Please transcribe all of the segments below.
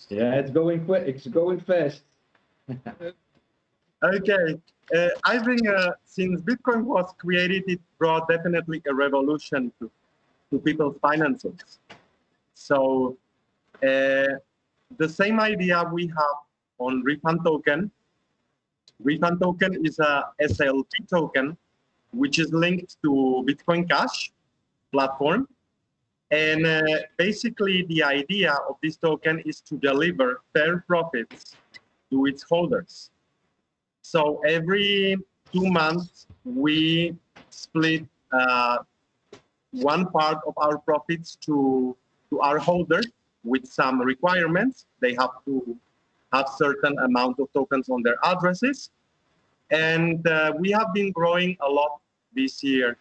Yeah, it's going quick. It's going fast. Okay, I think since Bitcoin was created, it brought definitely a revolution to people's finances. So the same idea we have on Refund token. Refund token is a SLP token, which is linked to Bitcoin Cash platform. And basically, the idea of this token is to deliver fair profits to its holders. So every 2 months, we split one part of our profits to our holders with some requirements. They have to have certain amount of tokens on their addresses. And we have been growing a lot this year.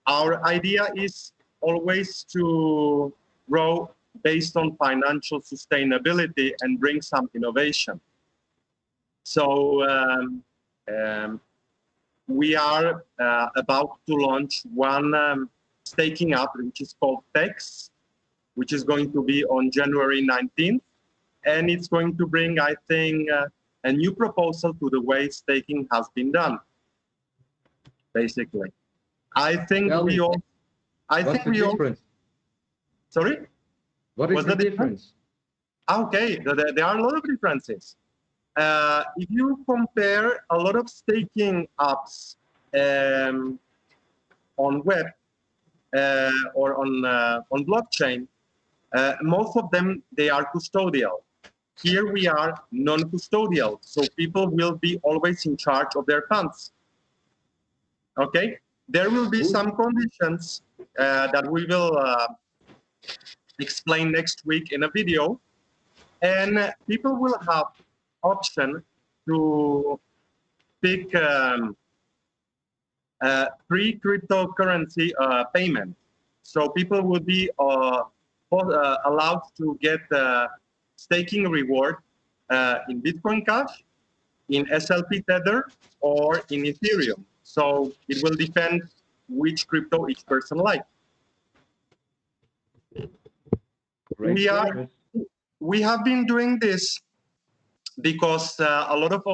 Our idea is always to grow based on financial sustainability and bring some innovation. So we are about to launch one staking app, which is called Tex, which is going to be on January 19th. And it's going to bring, I think, a new proposal to the way staking has been done, basically. I think Well, we all... What's the difference? Sorry? What is the difference? Okay, there are a lot of differences. If you compare a lot of staking apps on web or on blockchain, most of them, they are custodial. Here we are non-custodial, so people will be always in charge of their funds. Okay, there will be some conditions that we will explain next week in a video, and people will have option to pick free cryptocurrency payment. So people will be allowed to get staking reward in Bitcoin Cash, in SLP Tether, or in Ethereum. So it will depend which crypto each person likes. We have been doing this because a lot of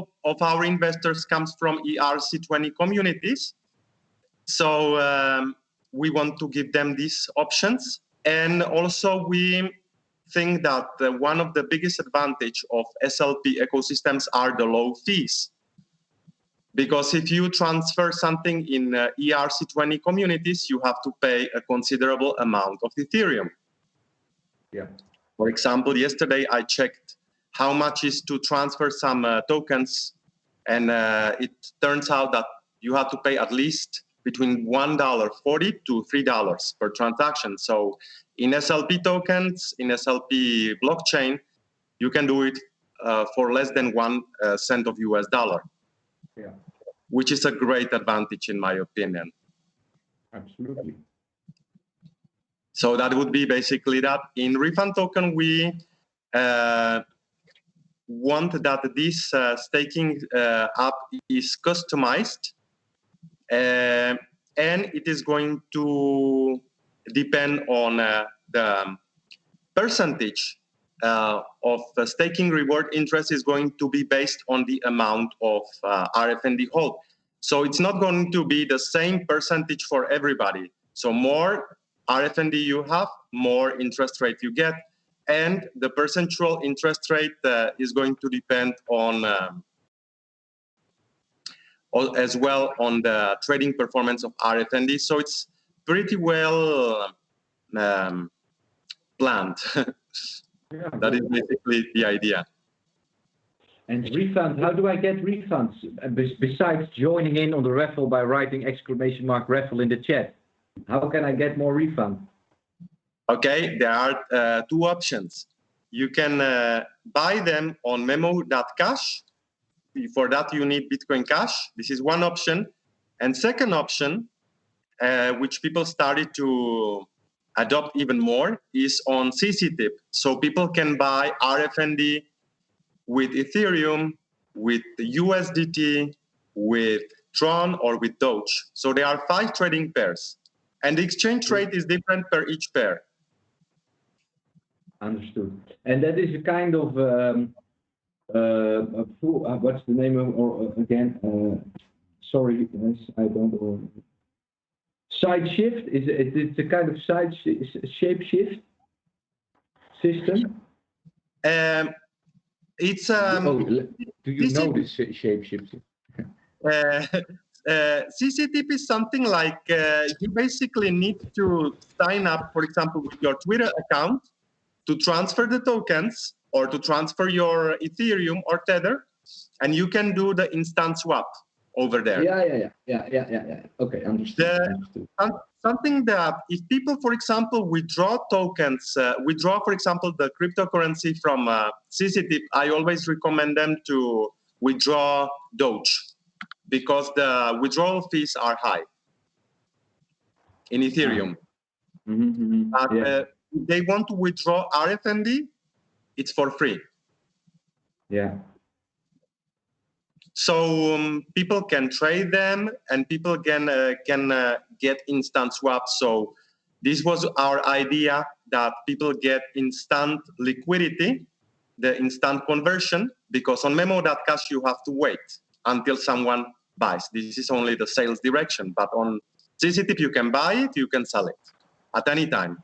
our investors comes from ERC20 communities. So we want to give them these options. And also we think that one of the biggest advantage of SLP ecosystems are the low fees. Because if you transfer something in ERC20 communities, you have to pay a considerable amount of Ethereum. Yeah. For example, yesterday I checked how much is to transfer some tokens, and it turns out that you have to pay at least between $1.40 to $3 per transaction. So in SLP tokens, in SLP blockchain, you can do it for less than 1 cent of US dollar. Yeah. Which is a great advantage in my opinion. Absolutely. So that would be basically that. In Refund token, we want that this staking app is customized, and it is going to depend on the percentage of staking reward interest is going to be based on the amount of RFND hold. So it's not going to be the same percentage for everybody. So more RFND you have, more interest rate you get. And the percentual interest rate is going to depend on as well on the trading performance of RFND. So it's pretty well planned. Yeah, that is basically the idea. And Refund, how do I get refunds? Besides joining in on the raffle by writing !raffle in the chat, how can I get more refund? Okay, there are two options. You can buy them on memo.cash. For that, you need Bitcoin Cash. This is one option. And second option, which people started to adopt even more, is on CCTip. So people can buy RFND with Ethereum, with USDT, with Tron, or with Doge. So there are 5 trading pairs. And the exchange rate is different per each pair. Understood. And that is a kind of what's the name of, or again? Sorry, yes, I don't know. Side shift is it's a kind of shape shift system. It's do you know this shape shift? CCTP is something like you basically need to sign up, for example, with your Twitter account to transfer the tokens or to transfer your Ethereum or Tether, and you can do the instant swap over there. Yeah. Okay, understood. Something that if people, for example, withdraw tokens, withdraw, for example, the cryptocurrency from CCTP, I always recommend them to withdraw Doge, because the withdrawal fees are high in Ethereum. But if they want to withdraw RFND, it's for free. Yeah. So people can trade them, and people can get instant swaps. So this was our idea, that people get instant liquidity, the instant conversion, because on memo.cash you have to wait until someone buys. This is only the sales direction, but on CCTP you can buy it, you can sell it at any time.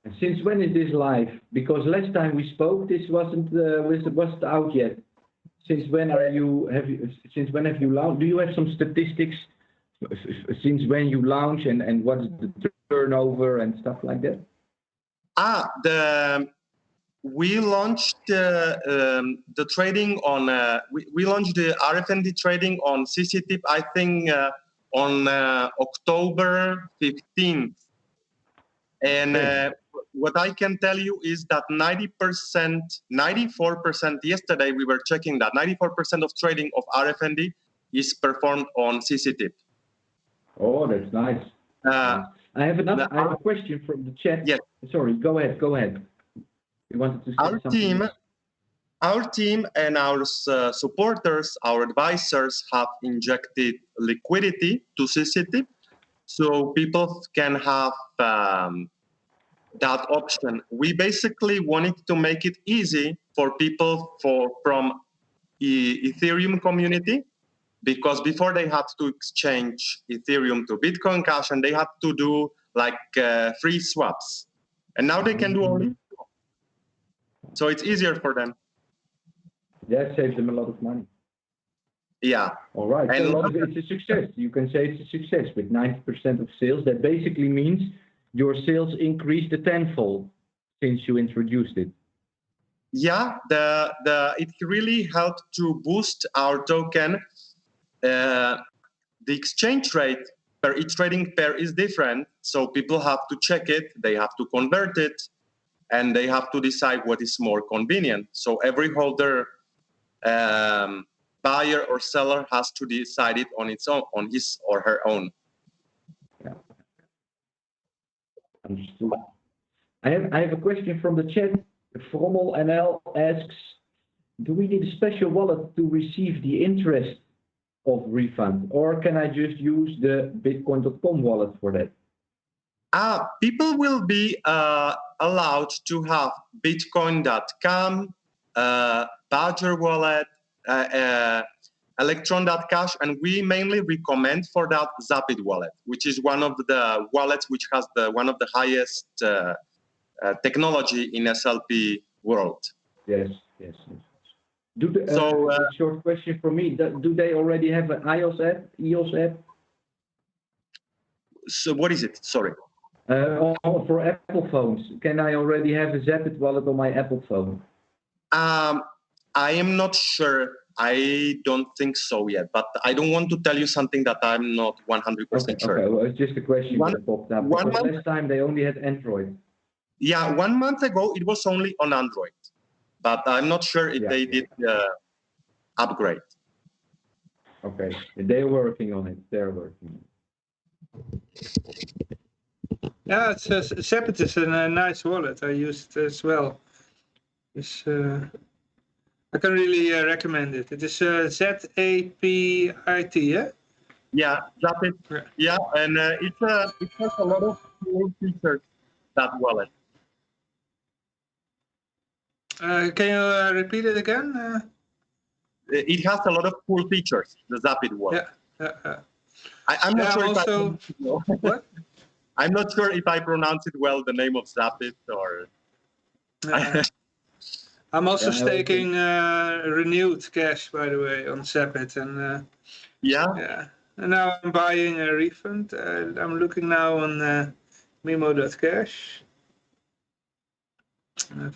And since when is this live? Because last time we spoke, this wasn't out yet. Since when have you launched? Do you have some statistics since when you launch and what is the turnover and stuff like that? We launched the trading on we launched the RFND trading on CCTP, I think on October 15th. And what I can tell you is that 90%, 94%, yesterday we were checking that 94% of trading of RFND is performed on CCTP. Oh, that's nice. I have a question from the chat. Yes. Sorry, go ahead. You wanted to say something? Our team and our supporters, our advisors have injected liquidity to CCTP, so people can have that option. We basically wanted to make it easy for people from Ethereum community, because before they had to exchange Ethereum to Bitcoin Cash, and they had to do like free swaps, and now they can do only. So it's easier for them. That saves them a lot of money. Yeah. All right. And so it's a success. You can say it's a success with 90% of sales. That basically means your sales increased a tenfold since you introduced it. Yeah, it really helped to boost our token. The exchange rate per each trading pair is different, so people have to check it, they have to convert it, and they have to decide what is more convenient. So every holder, buyer or seller, has to decide it on its own, on his or her own. Yeah. Understood. I have a question from the chat. Frommel NL asks, do we need a special wallet to receive the interest of Refund, or can I just use the Bitcoin.com wallet for that? People will be allowed to have Bitcoin.com, Badger wallet, Electron.cash, and we mainly recommend for that Zapid wallet, which is one of the wallets which has one of the highest technology in SLP world. Yes. Short question for me. Do they already have an iOS app, EOS app? So what is it? Sorry. For Apple phones, can I already have a Zapid wallet on my Apple phone? I am not sure. I don't think so yet, but I don't want to tell you something that I'm not 100% sure. Okay, well, it's just a question that popped up. Because last time they only had Android. Yeah, 1 month ago it was only on Android, but I'm not sure if they did upgrade. Okay, they're working on it. Yeah, Zapid is a nice wallet. I used it as well. It's, I can really recommend it. It is ZAPIT, yeah? Yeah, Zapid. Yeah, and it has a lot of cool features, that wallet. Can you repeat it again? It has a lot of cool features, the Zapit wallet. Yeah. I'm not Yeah, sure I'm if also. What? I'm not sure if I pronounce it well, the name of Zapit, or. I'm also Yeah, staking renewed cash, by the way, on Zapit, and Yeah. and now I'm buying a Refund. I'm looking now on Mimo.cash.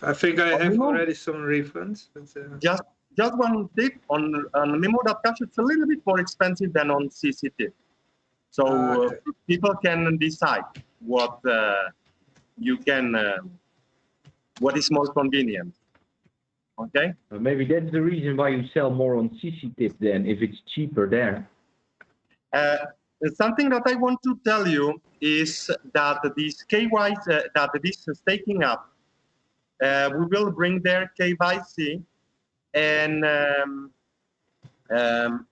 I think I have already some refunds. But, Just one tip on Mimo.cash, it's a little bit more expensive than on CCT. So okay. people can decide what what is more convenient. Okay. Maybe that's the reason why you sell more on CC tip then, if it's cheaper there. Something that I want to tell you is that this KYC, that this staking up, we will bring their KYC, and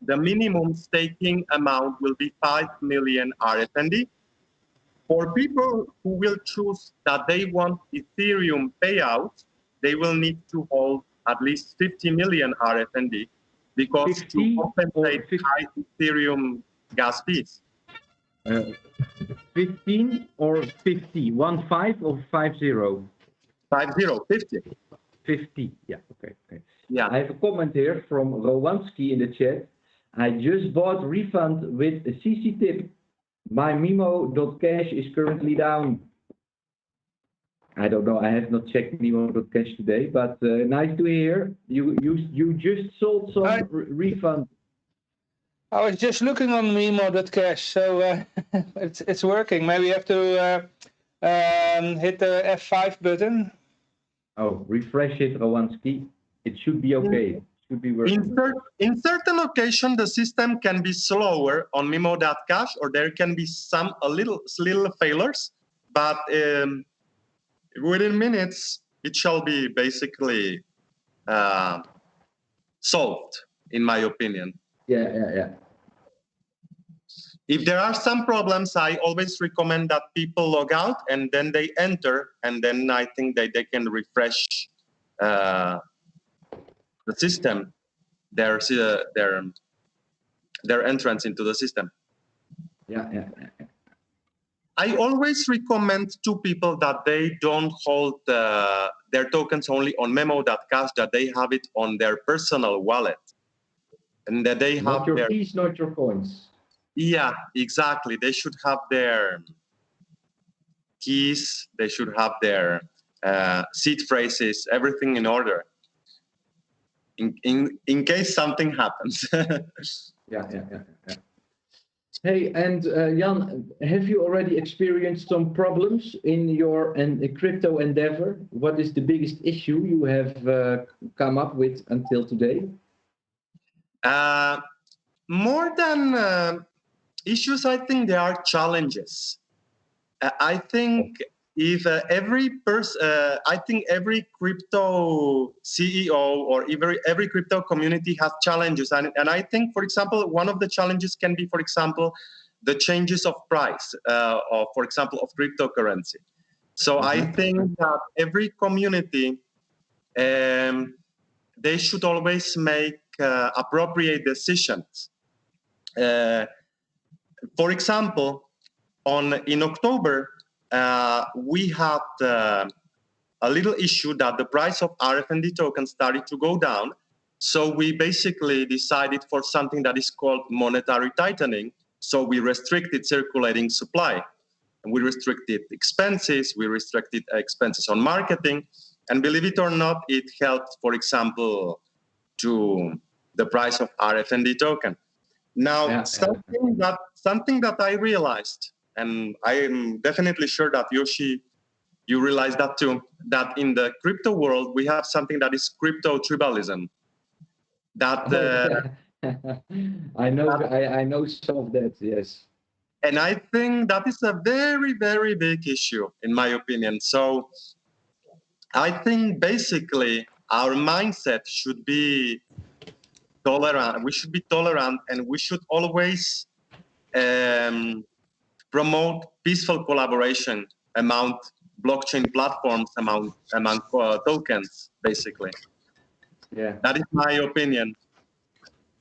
the minimum staking amount will be 5 million RFND. For people who will choose that they want Ethereum payout, they will need to hold at least 50 million RFND because 50 to or compensate 50? high Ethereum gas fees. 15 or 50? 15 or 50? 50. 50, yeah, okay. Yeah. I have a comment here from Rowanski in the chat. I just bought Refund with a CC tip. My Mimo.cash is currently down. I don't know, I have not checked Mimo.cash today, but nice to hear. You just sold some Refund. I was just looking on Mimo.cash, so it's working. Maybe you have to hit the F5 button. Oh, refresh it, Rowanski. It should be okay. It should be working. In certain occasions, the system can be slower on Mimo.cash, or there can be a little failures, but within minutes, it shall be basically solved, in my opinion. Yeah. If there are some problems, I always recommend that people log out and then they enter, and then I think that they can refresh the system, their entrance into the system. Yeah. I always recommend to people that they don't hold their tokens only on Memo.cash, that they have it on their personal wallet, and that they Not have your their keys, not your coins. Yeah, exactly. They should have their keys. They should have their seed phrases, everything in order, in case something happens. Yeah. Hey, and Jan, have you already experienced some problems in your crypto endeavor? What is the biggest issue you have come up with until today? More than issues, I think there are challenges. I think if I think every crypto CEO or every crypto community has challenges, and I think, for example, one of the challenges can be, for example, the changes of price, of, for example, of cryptocurrency. So I think that every community, they should always make appropriate decisions. For example, in October, we had a little issue that the price of RFND tokens started to go down. So we basically decided for something that is called monetary tightening. So we restricted circulating supply. And we restricted expenses. We restricted expenses on marketing. And believe it or not, it helped, for example, to the price of RFND token. Now, something that I realized, and I am definitely sure that Yoshi, you realize that too, that in the crypto world, we have something that is crypto tribalism. That I know some of that, yes. And I think that is a very, very big issue, in my opinion. So I think basically our mindset should be tolerant. We should be tolerant, and we should always promote peaceful collaboration among blockchain platforms among tokens, basically. Yeah. That is my opinion.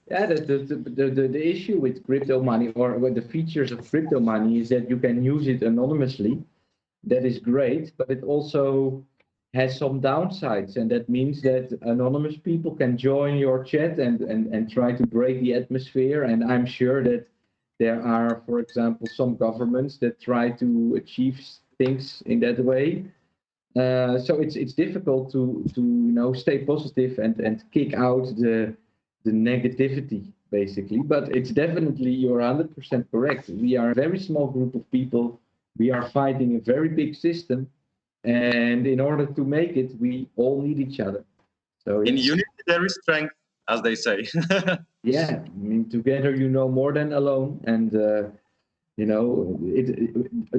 Yeah, the issue with crypto money, or with the features of crypto money, is that you can use it anonymously. That is great, but it also has some downsides, and that means that anonymous people can join your chat and try to break the atmosphere. And I'm sure that there are, for example, some governments that try to achieve things in that way. So it's difficult to stay positive and kick out the negativity, basically. But it's definitely, you're 100% correct. We are a very small group of people. We are fighting a very big system, and in order to make it, we all need each other. So In unity there is strength, as they say. yeah, I mean, together you know more than alone. And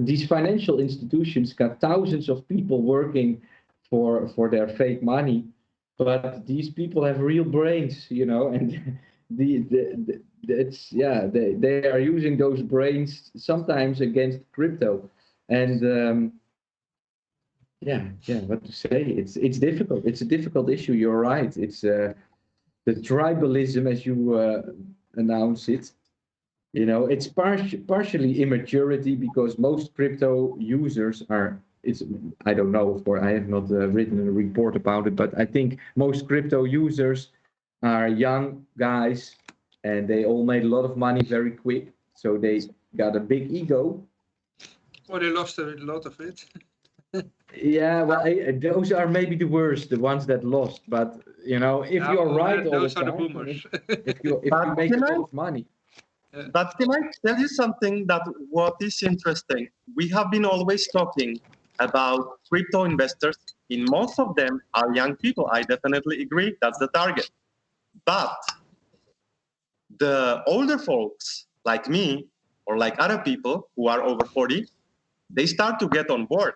these financial institutions got thousands of people working for their fake money, but these people have real brains, and they are using those brains sometimes against crypto. And what to say? It's difficult. It's a difficult issue. You're right. It's the tribalism, as you announce it. It's partially immaturity, because most crypto users are. I don't know, of course, I have not written a report about it, but I think most crypto users are young guys, and they all made a lot of money very quick, so they got a big ego. Or they lost a lot of it. Yeah, well, those are maybe the worst, the ones that lost. But if you're right all those the are the time, boomers. if you make a lot of money. But can I tell you something that what is interesting? We have been always talking about crypto investors. In most of them are young people. I definitely agree. That's the target. But the older folks like me or like other people who are over 40, they start to get on board.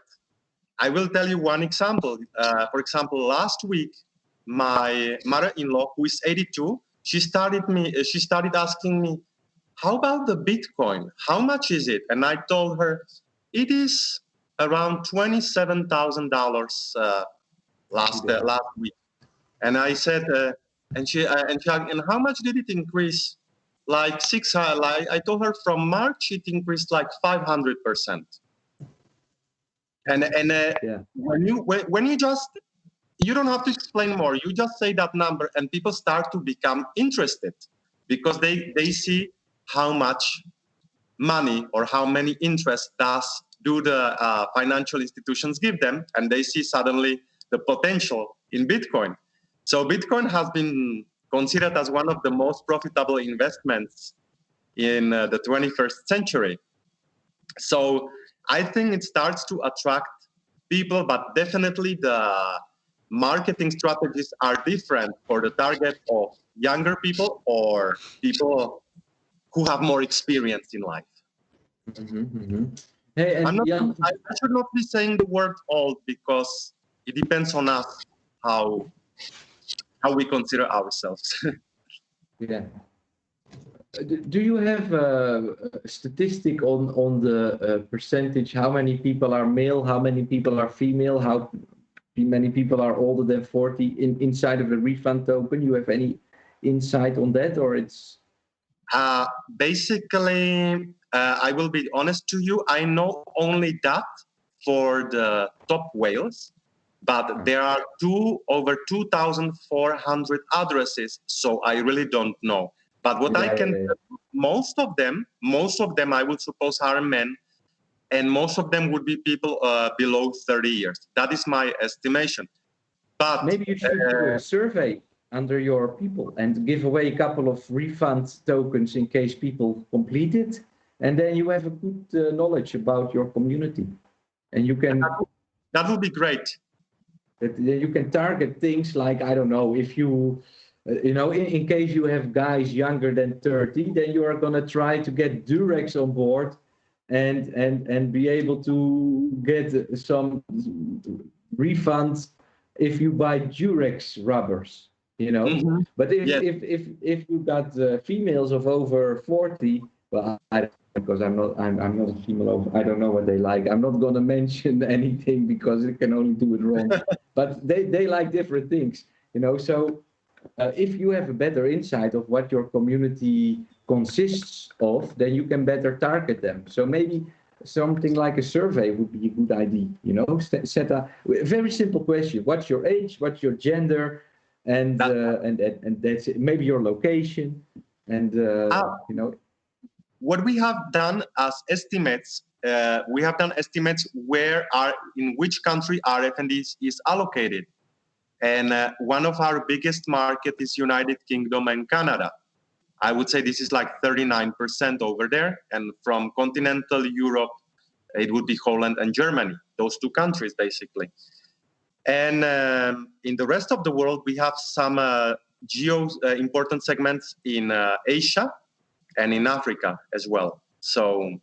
I will tell you one example. For example, last week, my mother-in-law, who is 82, she started asking me, how about the Bitcoin? How much is it? And I told her, it is around $27,000 last week. And I said, and how much did it increase? Like I told her from March it increased like 500%. And Yeah. when you don't have to explain more. You just say that number, and people start to become interested because they see how much money or how many interest do the financial institutions give them, and they see suddenly the potential in Bitcoin. So Bitcoin has been considered as one of the most profitable investments in the 21st century. So I think it starts to attract people, but definitely the marketing strategies are different for the target of younger people or people who have more experience in life. Hey, and I should not be saying the word old because it depends on us how we consider ourselves. yeah. Do you have a statistic on the percentage? How many people are male? How many people are female? How many people are older than 40 inside of the Refund token? You have any insight on that, or it's? Basically, I will be honest to you. I know only that for the top whales, but there are over 2,400 addresses, so I really don't know. But what I can, most of them, I would suppose are men, and most of them would be people below 30 years. That is my estimation. But maybe you should do a survey under your people and give away a couple of Refund tokens in case people complete it, and then you have a good knowledge about your community, and you can. That would be great. You can target things like, I don't know, if you. In case you have guys younger than 30, then you are going to try to get Durex on board and be able to get some refunds if you buy Durex rubbers, But if you got females of over 40, well, because I'm not a female. I don't know what they like. I'm not gonna mention anything because it can only do it wrong. But they like different things, you know. So if you have a better insight of what your community consists of, then you can better target them. So maybe something like a survey would be a good idea, you know. Set a very simple question: what's your age? What's your gender? And that's it. Maybe your location, and you know. What we have done as estimates, we have done estimates in which country RFND is allocated. And one of our biggest market is United Kingdom and Canada. I would say this is like 39% over there. And from continental Europe, it would be Holland and Germany, those two countries, basically. And in the rest of the world, we have some important segments in Asia and in Africa as well. So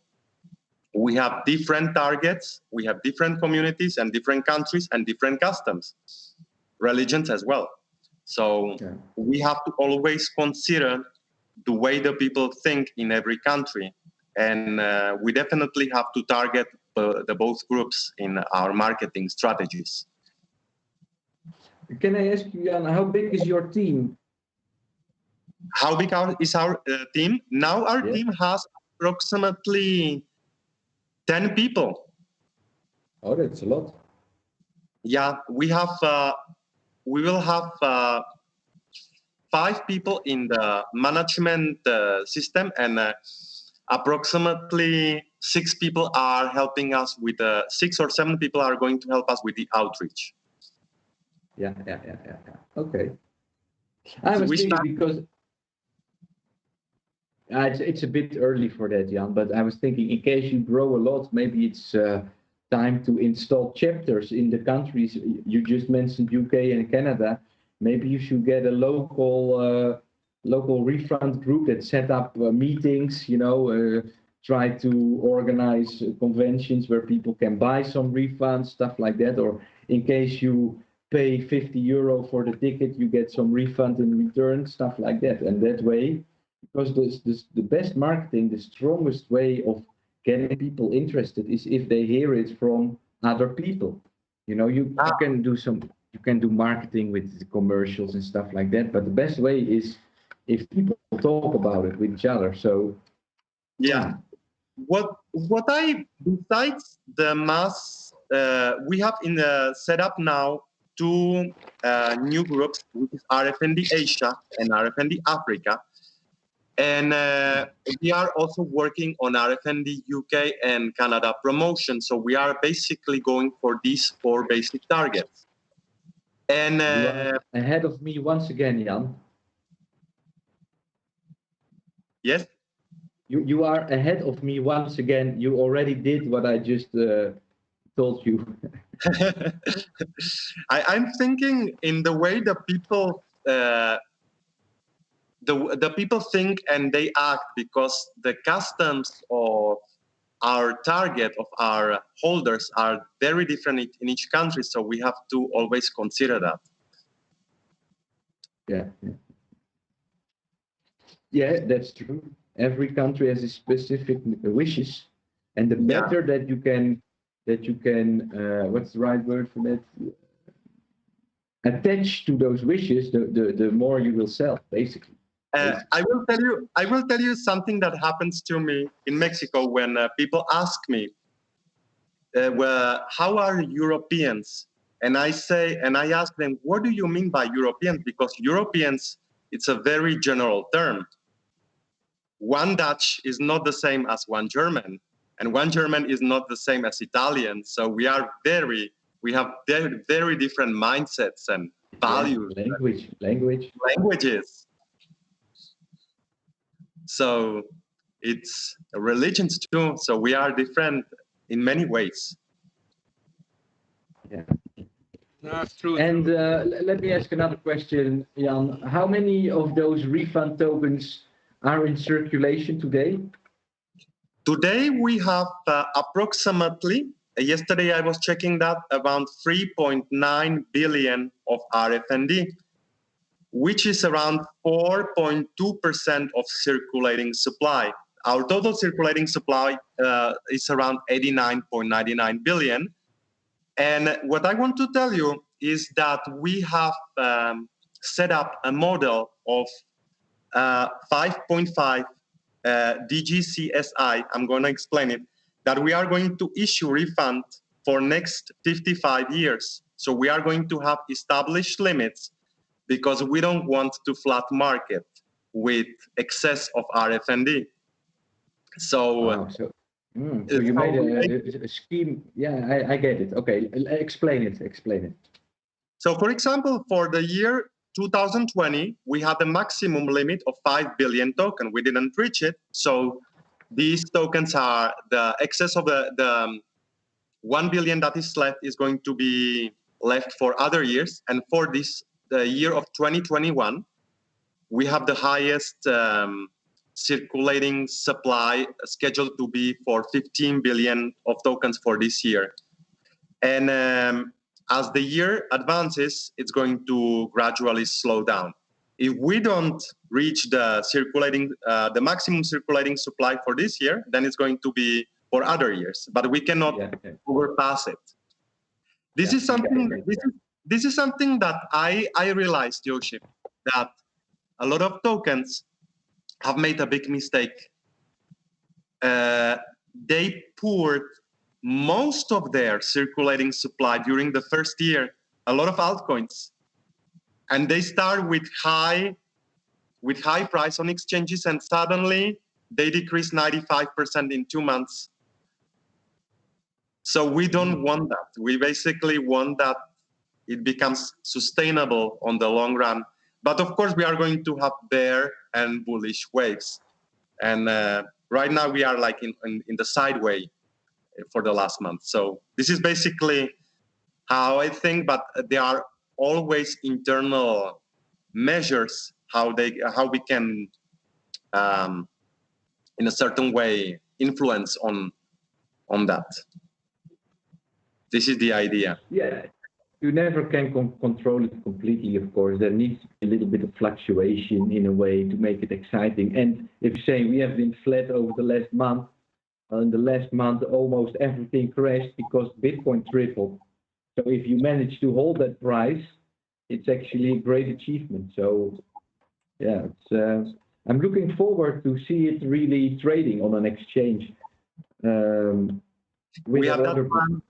we have different targets, we have different communities and different countries and different customs, religions as well. So we have to always consider the way the people think in every country. And we definitely have to target the both groups in our marketing strategies. Can I ask you, Jan, how big is your team? How big is our team? Now our team has approximately 10 people. Oh, that's a lot. Yeah, we will have 5 people in the management system, and approximately 6 people are helping us with 6 or 7 people are going to help us with the outreach. Yeah. Okay. I was thinking because it's a bit early for that, Jan, but I was thinking in case you grow a lot, maybe it's time to install chapters in the countries. You just mentioned UK and Canada. Maybe you should get a local refund group that set up meetings, you know, try to organize conventions where people can buy some refunds, stuff like that. Or in case you pay €50 for the ticket, you get some refund in return, stuff like that. And that way, because the best marketing, the strongest way of getting people interested is if they hear it from other people. You know, you can do marketing with the commercials and stuff like that, but the best way is if people talk about it with each other. So yeah. What I, besides the mass, we have in the setup now 2 new groups, which is RFND Asia and RFND Africa. And we are also working on RFND UK and Canada promotion. So we are basically going for these 4 basic targets. And you are ahead of me once again, Jan. Yes? You are ahead of me once again. You already did what I just told you. I'm thinking in the way the people the people think and they act, because the customs of our target, of our holders, are very different in each country. So we have to always consider that. Yeah, that's true. Every country has its specific wishes, and the better that you can what's the right word for that? Attach to those wishes, the more you will sell, basically. I will tell you something that happens to me in Mexico when people ask me, well, how are Europeans? And I ask them, what do you mean by Europeans? Because Europeans, it's a very general term. One Dutch is not the same as one German, and one German is not the same as Italian. So we have very different mindsets and values. Languages. So it's religions too. So we are different in many ways. Yeah. No, true. And let me ask another question, Jan. How many of those refund tokens are in circulation today? Today we have approximately, yesterday I was checking that, around 3.9 billion of RFND, which is around 4.2% of circulating supply. our total circulating supply is around 89.99 billion. And what I want to tell you is that we have set up a model of 5.5 DGCSI. I'm going to explain it, that we are going to issue refund for next 55 years. So we are going to have established limits because we don't want to flood market with excess of RFND. So, Wow, so you made a scheme. Yeah, I get it. Okay, explain it. So for example, for the year 2020, we had a maximum limit of 5 billion token. We didn't reach it. So these tokens are the excess of the 1 billion that is left is going to be left for other years. And for the year of 2021, we have the highest circulating supply scheduled to be for 15 billion of tokens for this year. And as the year advances, it's going to gradually slow down. If we don't reach the maximum circulating supply for this year, then it's going to be for other years, but we cannot overpass it. This is something that I realized, Yoshi, that a lot of tokens have made a big mistake. They poured most of their circulating supply during the first year, a lot of altcoins, and they start with high price on exchanges, and suddenly they decrease 95% in 2 months. So we don't want that. We basically want that it becomes sustainable on the long run. But of course, we are going to have bear and bullish waves. And right now we are like in the sideway for the last month. So this is basically how I think, but there are always internal measures how we can, in a certain way, influence on that. This is the idea. Yeah, you never can control it completely, of course. There needs to be a little bit of fluctuation in a way to make it exciting. And if you say we have been flat over the last month, in the last month almost everything crashed because Bitcoin tripled. So if you manage to hold that price, it's actually a great achievement. So yeah, I'm looking forward to see it really trading on an exchange. We have that plan.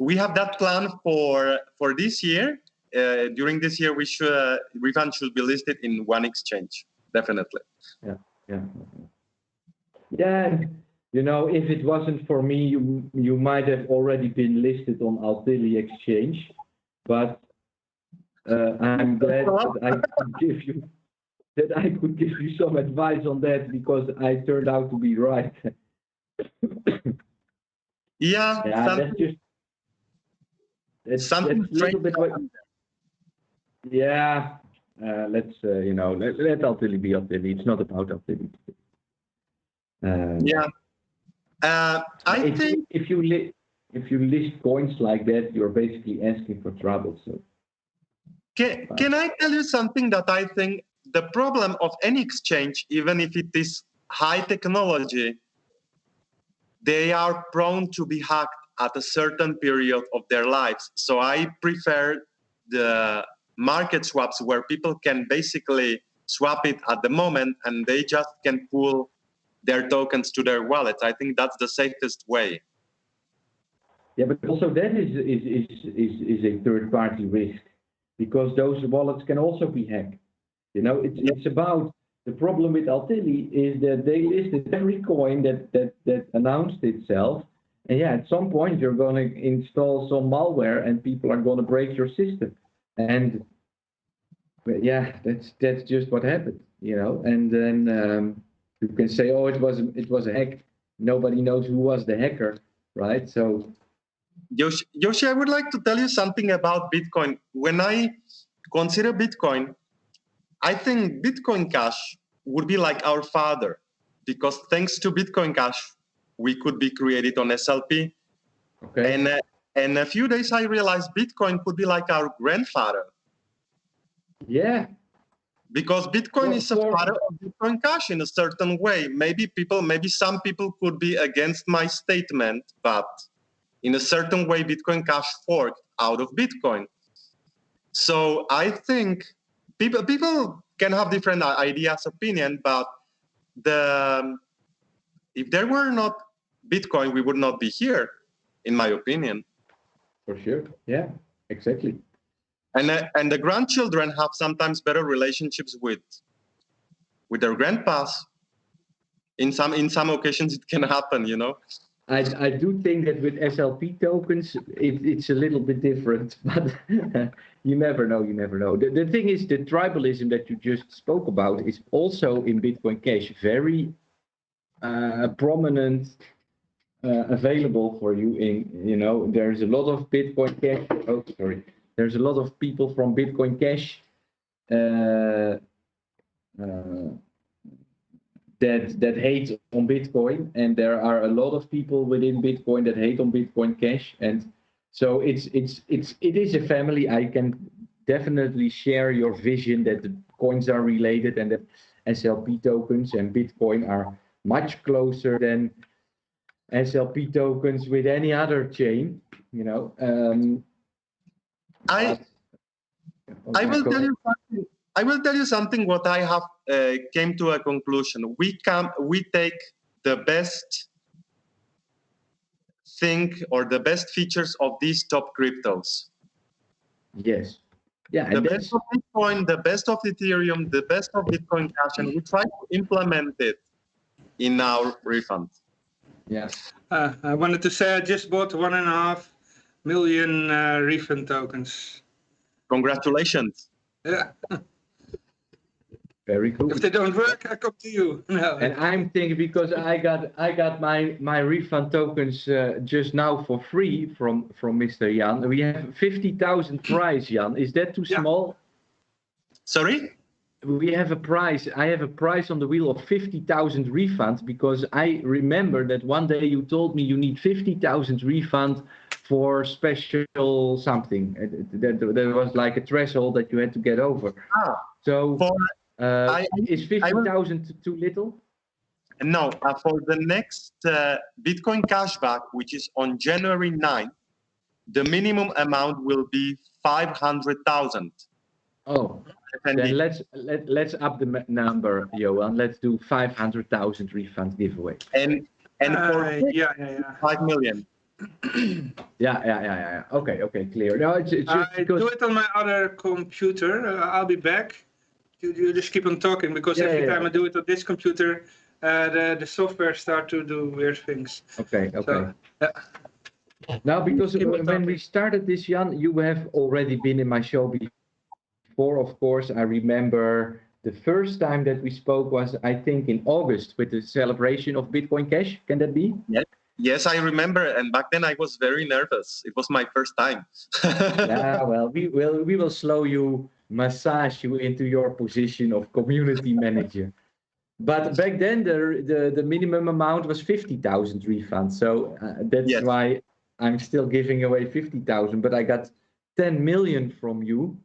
We have that plan for this year. During this year, Refund should be listed in one exchange, definitely. Yeah. You know, if it wasn't for me, you might have already been listed on Altili exchange. But I'm glad that I could give you some advice on that because I turned out to be right. Yeah, that's something a little bit what, yeah. Let's let Altili be Altili. It's not about Altili. I think if you list coins like that, you're basically asking for trouble. So can I tell you something that I think the problem of any exchange, even if it is high technology, they are prone to be hacked at a certain period of their lives. So I prefer the market swaps where people can basically swap it at the moment and they just can pull their tokens to their wallets. I think that's the safest way. Yeah, but also that is a third-party risk because those wallets can also be hacked. You know, it's about the problem with Altili is that they listed every coin that announced itself, and yeah, at some point you're going to install some malware and people are going to break your system, and yeah, that's just what happened, you know, and then. You can say, oh, it was a hack. Nobody knows who was the hacker, right? So, Yoshi, I would like to tell you something about Bitcoin. When I consider Bitcoin, I think Bitcoin Cash would be like our father, because thanks to Bitcoin Cash, we could be created on SLP. Okay. And a few days I realized Bitcoin could be like our grandfather. Yeah. because Bitcoin is a For- father of Bitcoin Cash in a certain way. Maybe some people could be against my statement, but in a certain way, Bitcoin Cash forked out of Bitcoin. So I think people can have different ideas, opinion, but if there were not Bitcoin, we would not be here, in my opinion. For sure. Yeah, exactly. And the grandchildren have sometimes better relationships with their grandpas. In some occasions, it can happen, you know. I do think that with SLP tokens, it's a little bit different, but you never know. You never know. The thing is, the tribalism that you just spoke about is also in Bitcoin Cash very prominent, available for you. There's a lot of Bitcoin Cash. Oh, sorry. There's a lot of people from Bitcoin Cash that hate on Bitcoin, and there are a lot of people within Bitcoin that hate on Bitcoin Cash, and so it is a family. I can definitely share your vision that the coins are related and that SLP tokens and Bitcoin are much closer than SLP tokens with any other chain. I will tell you something. I will tell you something. What I have came to a conclusion. We take the best thing or the best features of these top cryptos. Yes. Yeah. The best of Bitcoin, the best of Ethereum, the best of Bitcoin Cash, and we try to implement it in our refund. Yeah. I wanted to say I just bought 1.5 million refund tokens. Congratulations. Yeah. Very cool. If they don't work, I come to you. No. And I'm thinking, because I got my refund tokens just now for free from Mr. Jan. We have 50,000 price, Jan. Is that too small? Sorry? We have a price. I have a price on the wheel of 50,000 refunds, because I remember that one day you told me you need 50,000 refund for special something. There was like a threshold that you had to get over. So. Is 50,000 too little? No, for the next Bitcoin cashback, which is on January 9th, the minimum amount will be 500,000. Oh, then let's up the number, Johan. Let's do 500,000 refund giveaway. And for 5 million. Yeah. Okay, clear. No, it's just because... do it on my other computer. I'll be back. You just keep on talking, because every time I do it on this computer, the software start to do weird things. Okay. So, Now, because when we started this, Jan, you have already been in my show before, of course. I remember the first time that we spoke was, I think, in August with the celebration of Bitcoin Cash. Can that be? Yes, I remember. And back then I was very nervous. It was my first time. Yeah, well, we will massage you into your position of community manager. But back then the minimum amount was 50,000 refunds. So that's why I'm still giving away 50,000, but I got 10 million from you.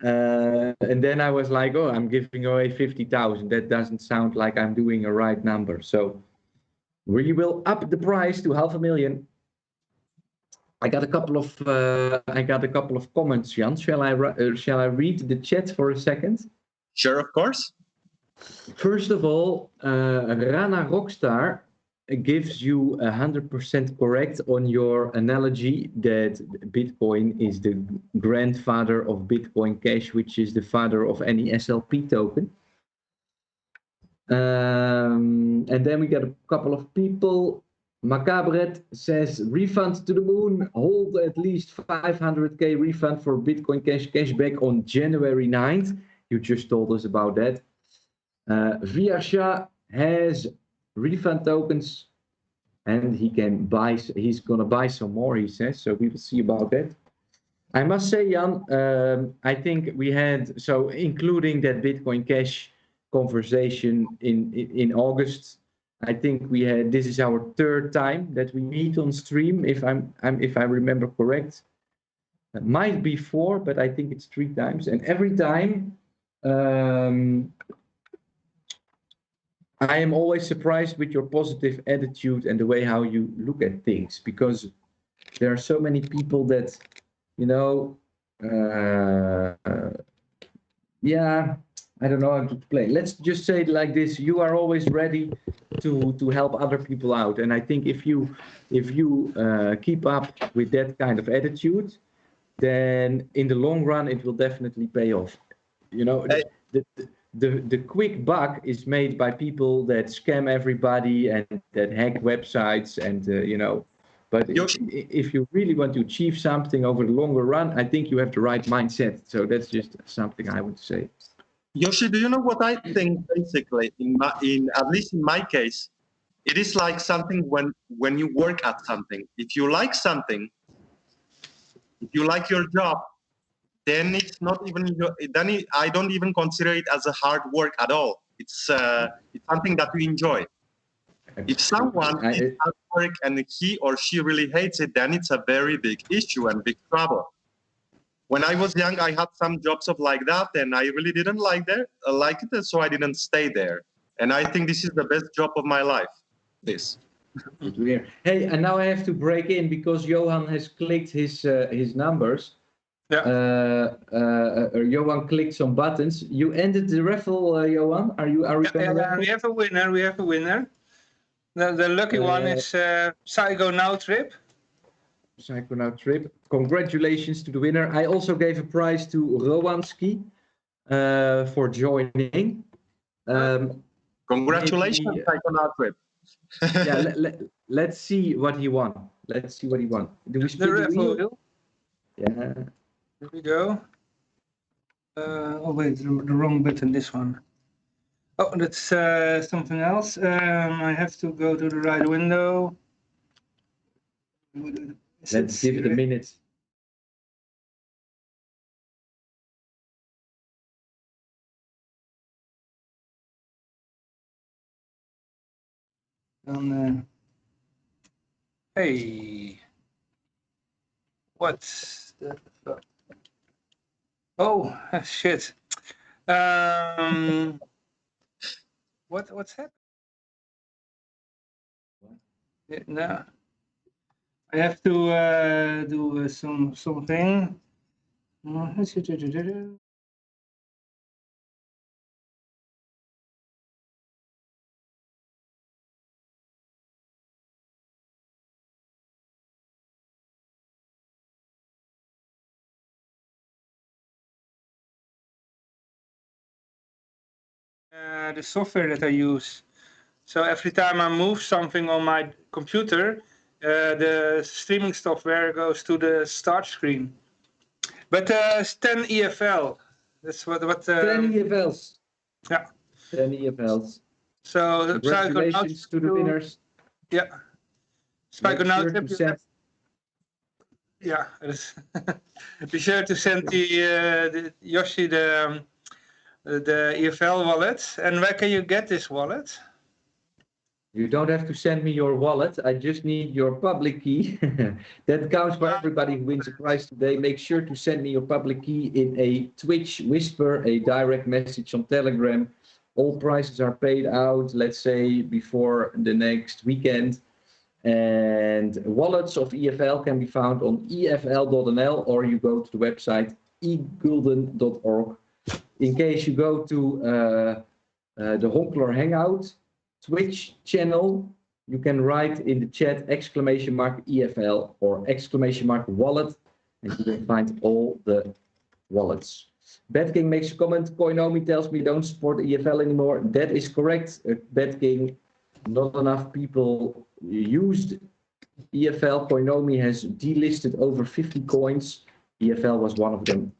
And then I was like, oh, I'm giving away 50,000. That doesn't sound like I'm doing a right number. So we will up the price to 500,000. I got a couple of comments, Jan. Shall I read the chat for a second? Sure, of course. First of all, Rana Rockstar gives you 100% correct on your analogy that Bitcoin is the grandfather of Bitcoin Cash, which is the father of any SLP token. And then we got a couple of people. Macabret says, refund to the moon, hold at least 500k refund for Bitcoin Cash cashback on January 9th. You just told us about that. Viasha has refund tokens and he's gonna buy some more, he says, so we will see about that. I must say, Jan, I think we had, so including that Bitcoin Cash conversation in August, I think we had, this is our third time that we meet on stream, if I remember correct. It might be 4, but I think it's 3 times. And every time I am always surprised with your positive attitude and the way how you look at things, because there are so many people that, yeah, I don't know how to explain. Let's just say it like this: you are always ready to help other people out, and I think if you keep up with that kind of attitude, then in the long run it will definitely pay off. The quick buck is made by people that scam everybody and that hack websites and But if you really want to achieve something over the longer run, I think you have the right mindset. So that's just something I would say. Yoshi, do you know what I think? Basically, at least in my case, it is like something when you work at something. If you like something, if you like your job, then it's not even. I don't even consider it as a hard work at all. It's something that you enjoy. If someone is at work and he or she really hates it, then it's a very big issue and big trouble. When I was young, I had some jobs of like that, and I really didn't like it, so I didn't stay there. And I think this is the best job of my life. This. Hey, and now I have to break in because Johan has clicked his numbers. Yeah. Johan clicked some buttons. You ended the raffle, Johan. Are we we have a winner. We have a winner. The lucky one is Psycho Now Trip. Psycho Now Trip. Congratulations to the winner. I also gave a prize to Rowanski for joining. Congratulations, Psycho Now Trip. Yeah, let's see what he won. Let's see what he won. Do we spin the wheel? Yeah. Here we go. Oh wait, the wrong button. This one. Oh, that's something else. I have to go to the right window. Let's give it a minute. Hey, what's the fuck? Oh shit! What's happening? Yeah, no, I have to do something. The software that I use. So every time I move something on my computer, the streaming software goes to the start screen. But 10 EFL. That's what 10 EFLs. Yeah. 10 EFLs. So congratulations to the winners. Yeah. Psycho Now Trip. Yeah. Be sure to send the Yoshi the EFL wallet. And where can you get this wallet? You don't have to send me your wallet. I just need your public key. That counts for everybody who wins a prize today. Make sure to send me your public key in a Twitch whisper, a direct message on Telegram. All prizes are paid out, let's say, before the next weekend. And wallets of EFL can be found on efl.nl, or you go to the website egulden.org. In case you go to the Honkler Hangout Twitch channel, you can write in the chat !EFL or !wallet, and you will find all the wallets. BetKing makes a comment. Koinomi tells me don't support EFL anymore. That is correct. BetKing, not enough people used EFL. Koinomi has delisted over 50 coins. EFL was one of them.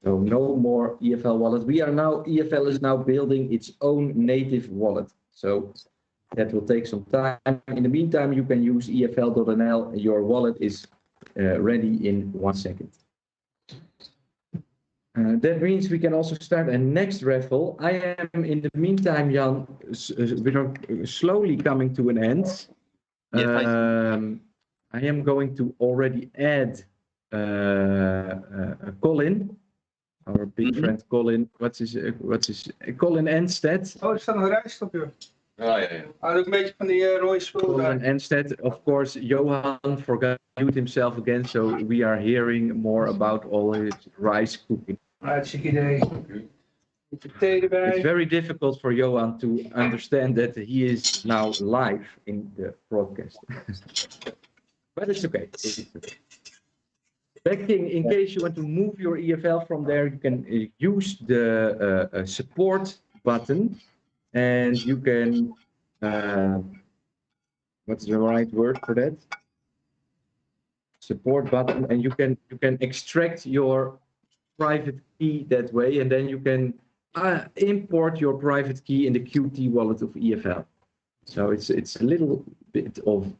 So no more EFL wallet. EFL is now building its own native wallet. So that will take some time. In the meantime, you can use efl.nl. Your wallet is ready in 1 second. That means we can also start a next raffle. I am, in the meantime, Jan, we're slowly coming to an end. Yes, I am going to already add Colin. our big friend Colin. What's his Colin Enstedt. Oh, er staat nog een rijstop, joh. Ja, ja, ja. Hij doet een beetje van die rode spul Colin daar. Enstedt. Of course, Johan forgot to mute himself again, so we are hearing more about all his rice cooking. Hartstikke idee. Beetje thee erbij. It's very difficult for Johan to understand that he is now live in the broadcast. But it's okay. It's okay. Backing, in case you want to move your EFL from there, you can use the support button, and you can, what's the right word for that? Support button, and you can extract your private key that way, and then you can import your private key in the Qt wallet of EFL. So it's a little bit of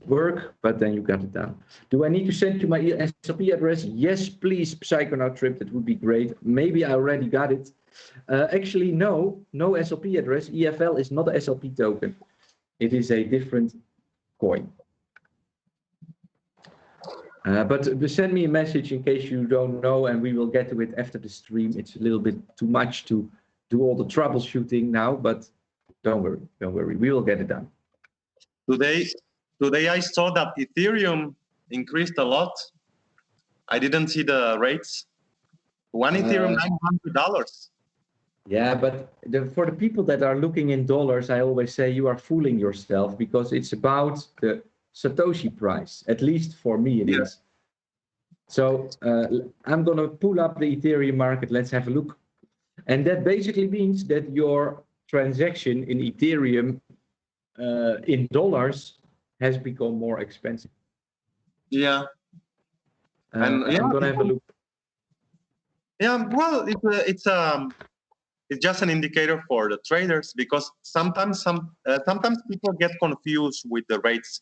work, but then you got it down. Do I need to send you my SLP address? Yes, please, Psychonaut Trip. That would be great. Maybe I already got it. Actually, no SLP address. EFL is not a SLP token. It is a different coin. But send me a message in case you don't know, and we will get to it after the stream. It's a little bit too much to do all the troubleshooting now, but don't worry, we will get it done. Today I saw that Ethereum increased a lot. I didn't see the rates. One Ethereum, $900. Yeah, but for the people that are looking in dollars, I always say you are fooling yourself, because it's about the Satoshi price. At least for me it is. So I'm going to pull up the Ethereum market. Let's have a look. And that basically means that your transaction in Ethereum in dollars has become more expensive. Yeah. I'm going to have a look. Yeah, well, it's just an indicator for the traders, because sometimes people get confused with the rates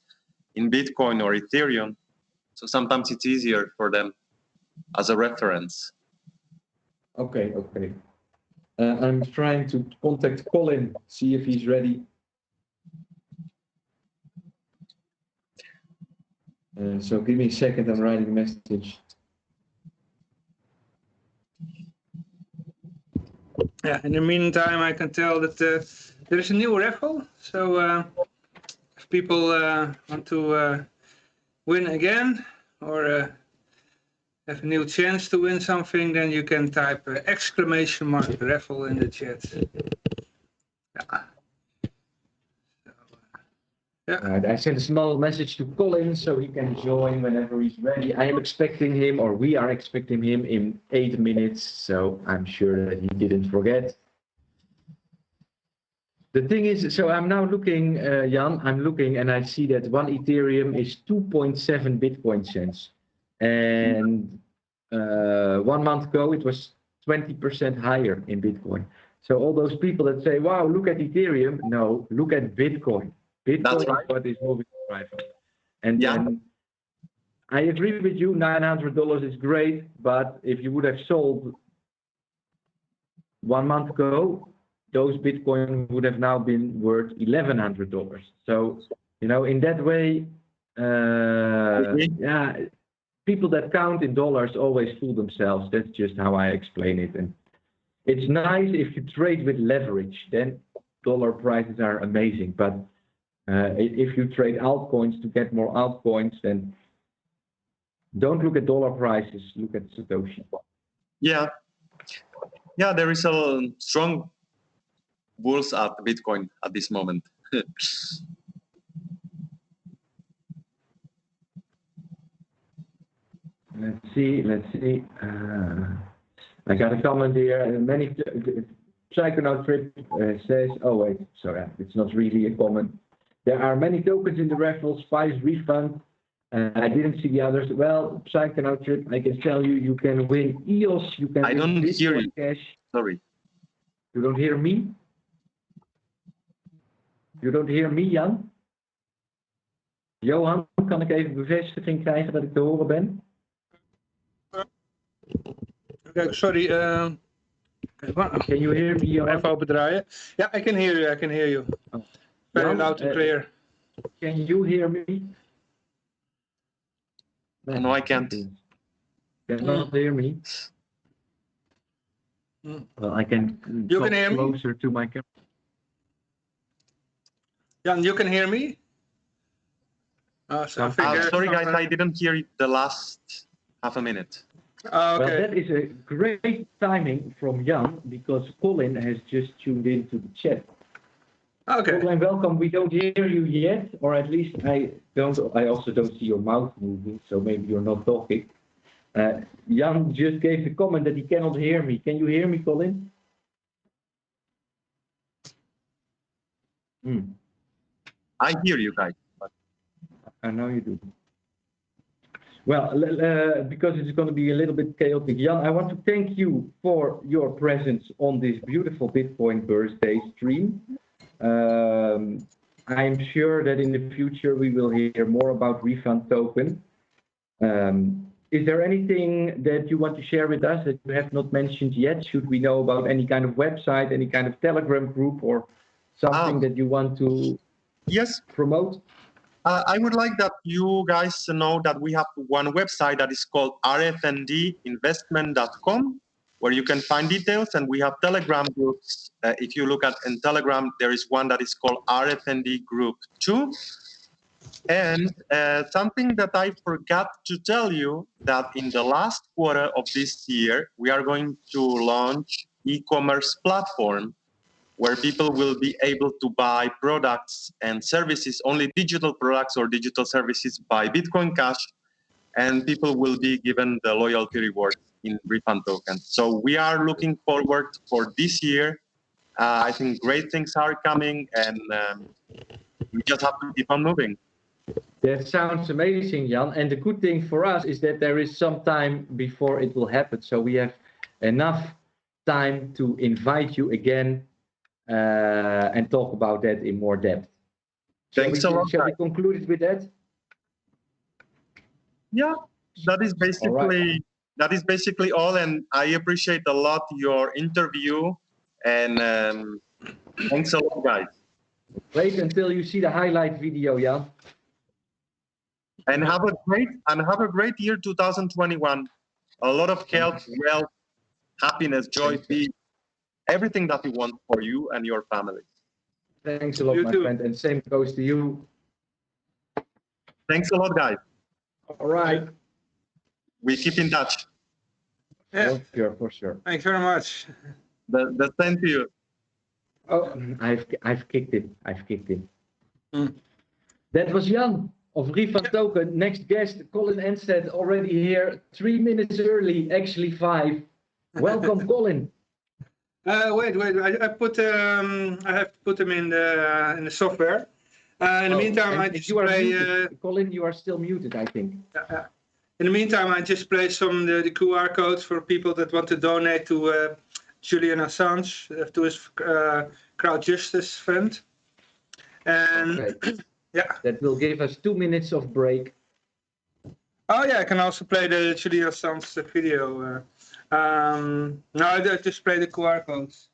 in Bitcoin or Ethereum. So sometimes it's easier for them as a reference. Okay. I'm trying to contact Colin, see if he's ready. So give me a second, I'm writing a message. Yeah, in the meantime, I can tell that there is a new raffle. So if people want to win again, or have a new chance to win something, then you can type !raffle in the chat. Yeah. Yeah. Right, I sent a small message to Colin so he can join whenever he's ready. I am expecting him, or we are expecting him in 8 minutes, so I'm sure that he didn't forget. The thing is, so I'm now looking, Jan, I'm looking and I see that one Ethereum is 2.7 Bitcoin cents. And 1 month ago, it was 20% higher in Bitcoin. So all those people that say, wow, look at Ethereum, no, look at Bitcoin. Bitcoin is what is moving the price. And then I agree with you, $900 is great, but if you would have sold 1 month ago, those Bitcoin would have now been worth $1,100. So, you know, in that way, yeah, people that count in dollars always fool themselves. That's just how I explain it. And it's nice if you trade with leverage, then dollar prices are amazing. But if you trade altcoins to get more altcoins, then don't look at dollar prices, look at Satoshi. Yeah, there is a strong bulls at Bitcoin at this moment. Let's see. I got a comment here. Many Psychonaut Trip says, oh wait, sorry, it's not really a comment. There are many tokens in the raffle, Spice, Refund. I didn't see the others. Well, Psychonaut Trip, I can tell you, you can win EOS, you can I don't win hear you. Cash. Sorry. You don't hear me? You don't hear me, Jan? Johan, kan ik even bevestiging krijgen dat ik te horen ben? Okay, sorry. Can you hear me, Johan? Even opendraaien. Yeah, I can hear you. I can hear you. Oh. Very Jan, loud and clear. Can you hear me? No, I can't. Cannot hear me. Well, I can You talk can hear me? closer to my camera. Jan, you can hear me? So I think there's Sorry, some, guys, I didn't hear it the last half a minute. Well, okay. that is a great timing from Jan because Colin has just tuned into the chat. Okay. Colin, welcome. We don't hear you yet, or at least I don't. I also don't see your mouth moving, so maybe you're not talking. Jan just gave the comment that he cannot hear me. Can you hear me, Colin? I hear you guys. But I know you do. Well, because it's going to be a little bit chaotic, Jan, I want to thank you for your presence on this beautiful Bitcoin birthday stream. I'm sure that in the future we will hear more about Refund token. Is there anything that you want to share with us that you have not mentioned yet? Should we know about any kind of website, any kind of Telegram group, or something that you want to promote? I would like that you guys know that we have one website that is called rfndinvestment.com, where you can find details, and we have Telegram groups. If you look at in Telegram, there is one that is called RFND Group 2. And something that I forgot to tell you, that in the last quarter of this year, we are going to launch e-commerce platform where people will be able to buy products and services, only digital products or digital services by Bitcoin Cash, and people will be given the loyalty rewards in Refund tokens. So we are looking forward for this year. I think great things are coming, and we just have to keep on moving. That sounds amazing, Jan. And the good thing for us is that there is some time before it will happen. So we have enough time to invite you again and talk about that in more depth. Thanks a lot. Shall we conclude it with that? Yeah, that is basically all. And I appreciate a lot your interview. And thanks a lot, guys. Wait until you see the highlight video, Jan. And have a great year 2021. A lot of health, wealth, happiness, joy, peace, everything that you want for you and your family. Thanks a lot, my friend, and same goes to you. Thanks a lot, guys. All right. We keep in touch. Yeah. For sure. Thanks very much. The same to you. Oh, I've kicked it. That was Jan of Refund Token. Next guest, Colin Enstead, already here 3 minutes early, actually 5. Welcome, Colin. Wait. I put I have to put them in the software. In the meantime, I just play. Colin, you are still muted, I think. In the meantime, I just play some the QR codes for people that want to donate to Julian Assange, to his crowd justice fund. And okay. yeah, that will give us 2 minutes of break. Oh yeah, I can also play the Julian Assange video. No, I just play the QR codes.